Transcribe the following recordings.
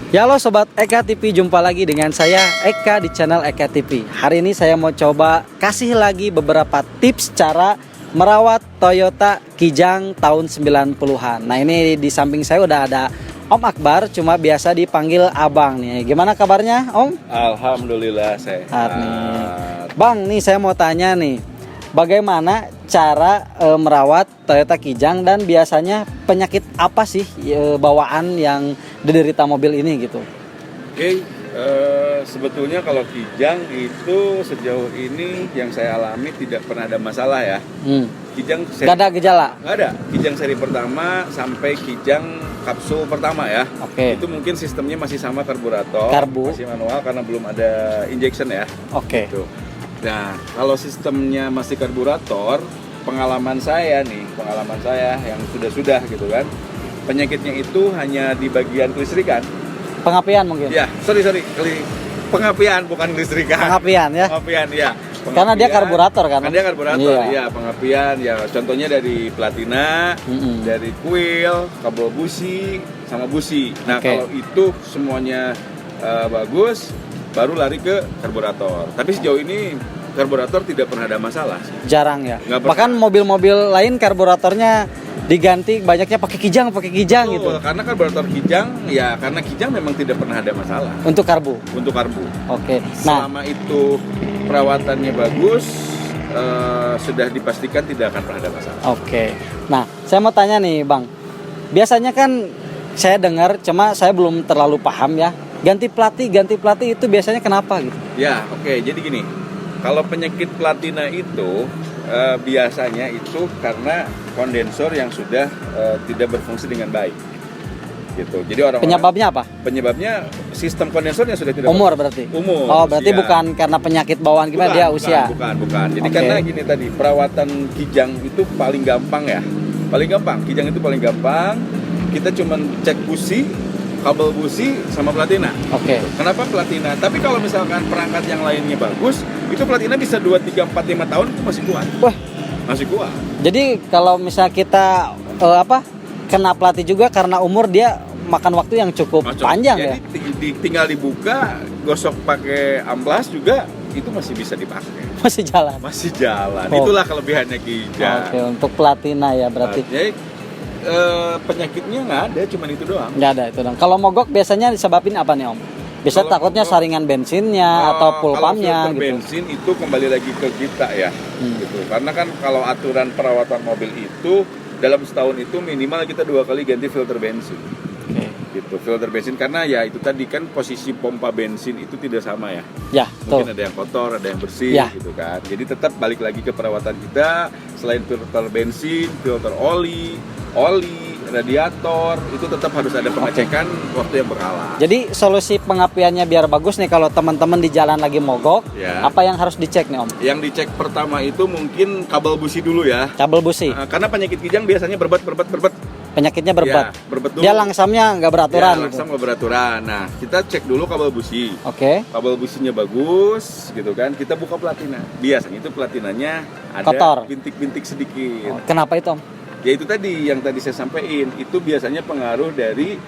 Ya halo Sobat Eka TV, jumpa lagi dengan saya Eka di channel Eka TV. Hari ini saya mau coba kasih lagi beberapa tips cara merawat Toyota Kijang tahun 90-an. Nah ini di samping saya udah ada Om Akbar, cuma biasa dipanggil Abang nih. Gimana kabarnya Om? Alhamdulillah sehat nih. Bang, nih saya mau tanya nih, bagaimana cara merawat Toyota Kijang dan biasanya penyakit apa sih bawaan yang diderita mobil ini gitu? Oke, sebetulnya kalau Kijang itu sejauh ini yang saya alami tidak pernah ada masalah ya. Kijang seri, Gak ada gejala? Gak ada. Kijang seri pertama sampai Kijang kapsul pertama ya. Oke. Itu mungkin sistemnya masih sama karburator, Karbu. masih manual karena belum ada injection ya. Oke. Gitu. Nah, kalau sistemnya masih karburator, pengalaman saya yang sudah gitu kan, penyakitnya itu hanya di bagian kelistrikan. Pengapian mungkin? Ya, sorry, pengapian bukan kelistrikan. Pengapian ya? Pengapian ya. Karena dia karburator kan? Karena dia karburator, iya. ya pengapian ya. Contohnya dari platina, dari kuil, kabel busi, sama busi. Nah, kalau itu semuanya bagus, baru lari ke karburator. Tapi sejauh ini karburator tidak pernah ada masalah. Jarang ya. Bahkan mobil-mobil lain karburatornya diganti banyaknya pakai kijang gitu. Karena karburator Kijang ya, karena Kijang memang tidak pernah ada masalah. Untuk karbu. Oke. Nah, selama itu perawatannya bagus, sudah dipastikan tidak akan pernah ada masalah. Oke. Nah, saya mau tanya nih, Bang. Biasanya kan saya dengar, cuma saya belum terlalu paham ya. Ganti pelatih itu biasanya kenapa gitu? Ya, oke. Jadi gini, kalau penyakit platina itu biasanya itu karena kondensor yang sudah tidak berfungsi dengan baik, gitu. Jadi penyebabnya apa? Penyebabnya sistem kondensor yang sudah tidak umur berarti. Umur. Berarti bukan karena penyakit bawaan gimana, dia usia. Bukan. Jadi karena gini tadi, perawatan Kijang itu paling gampang ya. Kijang itu paling gampang. Kita cuman cek busi, kabel busi sama platina. Oke. Kenapa platina? Tapi kalau misalkan perangkat yang lainnya bagus, itu platina bisa 2, 3, 4, 5 tahun itu masih kuat. Wah, masih kuat. Jadi kalau misalnya kita kena pelatih juga karena umur, dia makan waktu yang cukup panjang. Jadi, ya. Tinggal dibuka, gosok pakai amplas juga itu masih bisa dipakai. Masih jalan. Itulah kelebihannya Kijang. Oke, untuk platina ya berarti. Jadi penyakitnya nggak ada, cuman itu doang. Nggak ada itu doang. Kalau mogok biasanya disebabin apa nih Om? Bisa takutnya mogok, saringan bensinnya atau full pumpnya gitu. Bensin itu kembali lagi ke kita ya, gitu. Karena kan kalau aturan perawatan mobil itu dalam setahun itu minimal kita 2 kali ganti filter bensin. Gitu, filter bensin, karena ya itu tadi kan posisi pompa bensin itu tidak sama ya. Ya, mungkin ada yang kotor, ada yang bersih gitu kan. Jadi tetap balik lagi ke perawatan kita, selain filter bensin, filter oli, radiator, itu tetap harus ada pengecekan waktu yang berkala. Jadi solusi pengapiannya biar bagus nih kalau teman-teman di jalan lagi mogok, apa yang harus dicek nih Om? Yang dicek pertama itu mungkin kabel busi dulu ya. Kabel busi. Karena penyakit Kijang biasanya berbet. Penyakitnya berbat. Ya, berbet dulu. Dia langsamnya nggak beraturan. Ya, langsam nggak beraturan. Nah, kita cek dulu kabel busi. Oke. Kabel businya bagus, gitu kan. Kita buka platina. Biasanya itu platinanya ada kotor, bintik-bintik sedikit. Kenapa itu Om? Ya itu tadi yang tadi saya sampaikan, itu biasanya pengaruh dari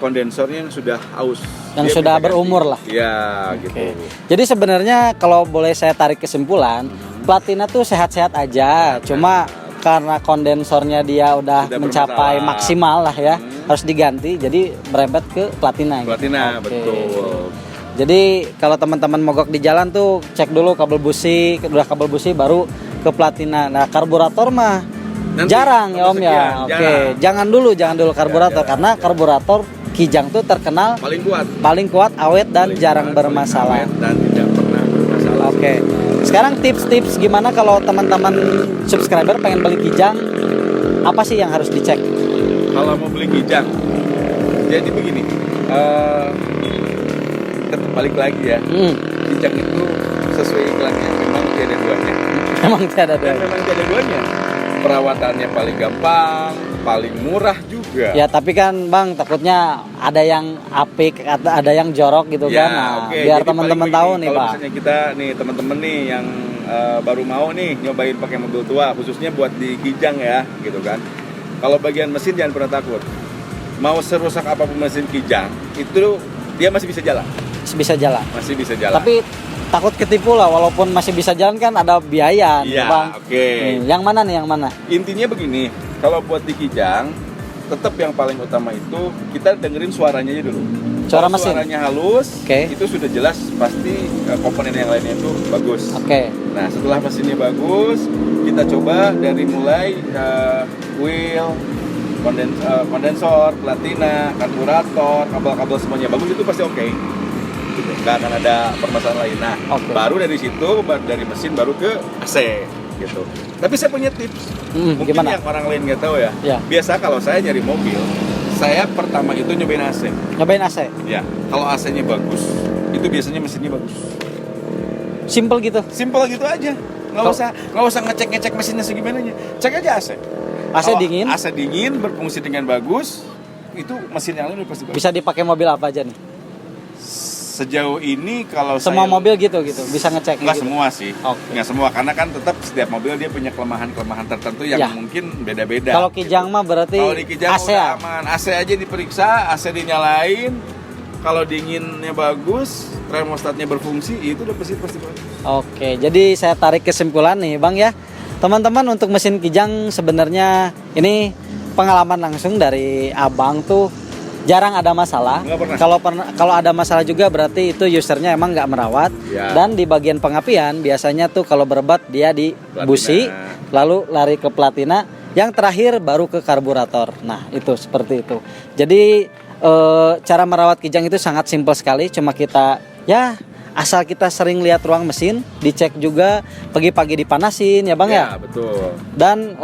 kondensornya yang sudah aus, yang sudah berumur lah. Ya, gitu. Jadi sebenarnya kalau boleh saya tarik kesimpulan, platina tuh sehat-sehat aja, cuma karena kondensornya dia udah mencapai maksimal lah ya, harus diganti, jadi berebet ke platina. Platina, betul. Jadi kalau teman-teman mogok di jalan tuh cek dulu kabel busi, udah kabel busi baru ke platina. Nah karburator mah nanti, jarang ya Om ya. Jangan dulu karburator, karena karburator Kijang tuh terkenal paling kuat, awet dan jarang bermasalah. Dan tidak pernah bermasalah. Sekarang tips-tips gimana kalau teman-teman subscriber pengen beli Kijang, apa sih yang harus dicek? Kalau mau beli Kijang, jadi begini, tetap balik lagi ya. Kijang itu sesuai iklannya memang tiada duanya. Memang tiada duanya. Perawatannya paling gampang, paling murah juga. Ya tapi kan Bang, takutnya ada yang apik, ada yang jorok gitu ya, kan. Nah, biar teman-teman tahu nih Pak. Kalau misalnya kita nih teman-teman nih yang baru mau nih nyobain pakai mobil tua, khususnya buat di Kijang ya, gitu kan. Kalau bagian mesin jangan pernah takut. mau serusak apapun mesin Kijang itu dia masih bisa jalan. Bisa jalan. Masih bisa jalan. Tapi takut ketipu lah, walaupun masih bisa jalan kan ada biaya, iya, Bang. Oke. Yang mana nih, yang mana? Intinya begini, kalau buat di Kijang, tetap yang paling utama itu kita dengerin suaranya aja dulu. Suara Kalau mesin. Suaranya halus, Oke. itu sudah jelas pasti komponen yang lainnya itu bagus. Oke. Nah, setelah mesinnya bagus, kita coba dari mulai wheel, kondensor, platina, karburator, kabel-kabel semuanya bagus, itu pasti oke. Gitu. Nggak akan ada permasalahan lain. Nah, Oke. baru dari situ, dari mesin baru ke AC gitu. Tapi saya punya tips. Mungkin gimana? yang orang lain nggak tahu ya. Ya. Biasa kalau saya nyari mobil, saya pertama itu nyobain AC. Nyobain AC. Ya, kalau AC-nya bagus, itu biasanya mesinnya bagus. Simple gitu. Simpel gitu aja. Nggak usah ngecek mesinnya segimana. Cek aja AC. AC Kalau dingin. AC dingin berfungsi dengan bagus, itu mesin yang lain udah pasti bagus. Bisa dipakai mobil apa aja nih? Sejauh ini kalau Semua saya mobil gitu bisa ngecek. nggak gitu. semua sih. Oke. Nggak semua karena kan tetap setiap mobil dia punya kelemahan tertentu yang Ya. mungkin beda-beda. Kalau Kijang mah berarti Kalau di Kijang AC udah ya? aman. AC aja diperiksa, AC dinyalain. Kalau dinginnya bagus, termostatnya berfungsi, itu udah pasti bagus. Oke, jadi saya tarik kesimpulan nih, Bang ya. Teman-teman, untuk mesin Kijang sebenarnya ini pengalaman langsung dari Abang tuh jarang ada masalah. Nggak pernah. Kalau ada masalah juga berarti itu usernya emang nggak merawat. Ya. Dan di bagian pengapian biasanya tuh kalau berobat dia di Platina. busi, lalu lari ke platina, yang terakhir baru ke karburator. Nah itu seperti itu. Jadi cara merawat Kijang itu sangat simpel sekali. Cuma kita ya asal kita sering lihat ruang mesin, dicek juga pagi-pagi dipanasin ya Bang ya. Ya, betul. Dan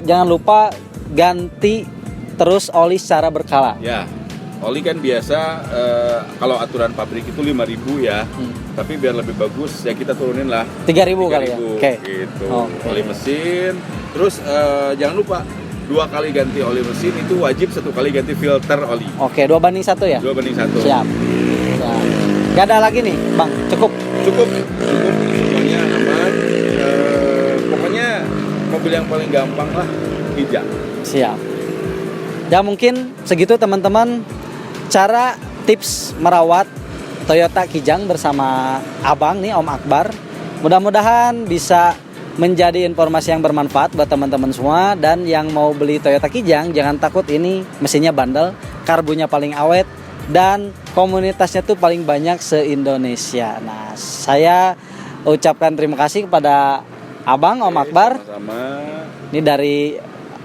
jangan lupa ganti terus oli secara berkala. Ya, oli kan biasa kalau aturan pabrik itu 5.000 ya. Tapi biar lebih bagus ya kita turunin lah 3.000 kali ya. Oke. Gitu. Oke. Oli mesin. Terus jangan lupa 2 kali ganti oli mesin itu wajib, 1 kali ganti filter oli. Oke, 2:1 ya. 2:1. Siap. Ya. Gak ada lagi nih, Bang. Cukup. Cukup semuanya aman. Pokoknya mobil yang paling gampang lah Kijang. Siap. Ya mungkin segitu teman-teman cara tips merawat Toyota Kijang bersama Abang nih, Om Akbar. Mudah-mudahan bisa menjadi informasi yang bermanfaat buat teman-teman semua. Dan yang mau beli Toyota Kijang jangan takut, ini mesinnya bandel, karbunya paling awet, dan komunitasnya tuh paling banyak se-Indonesia. Nah, saya ucapkan terima kasih kepada Abang, Om Akbar. Sama-sama. Ini dari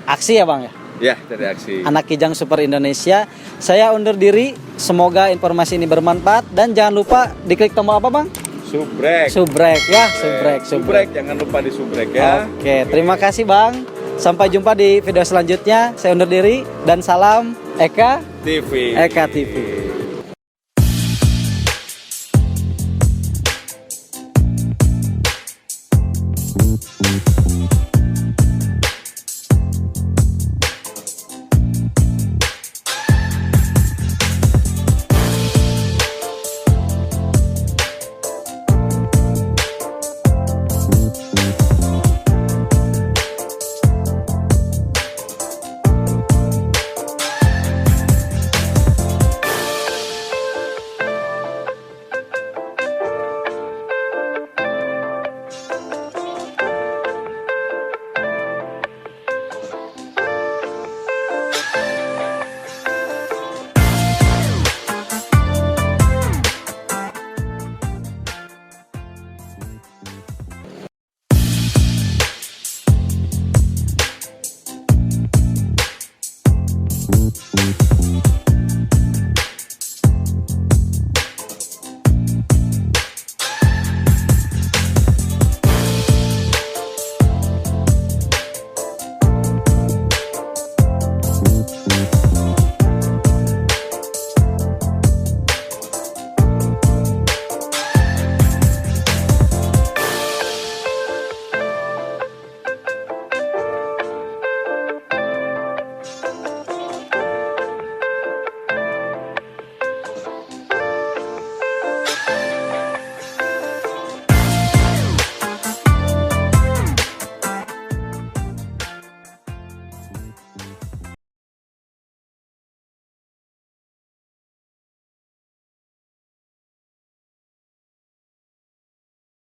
Aksi ya Bang ya? Ya, dari Aksi. Anak Kijang Super Indonesia. Saya undur diri. Semoga informasi ini bermanfaat. Dan jangan lupa diklik tombol apa Bang? Subrek. Subrek ya, subrek. Subrek, jangan lupa di subrek ya. Oke, terima kasih Bang. Sampai jumpa di video selanjutnya. Saya undur diri dan salam Eka TV. Eka TV.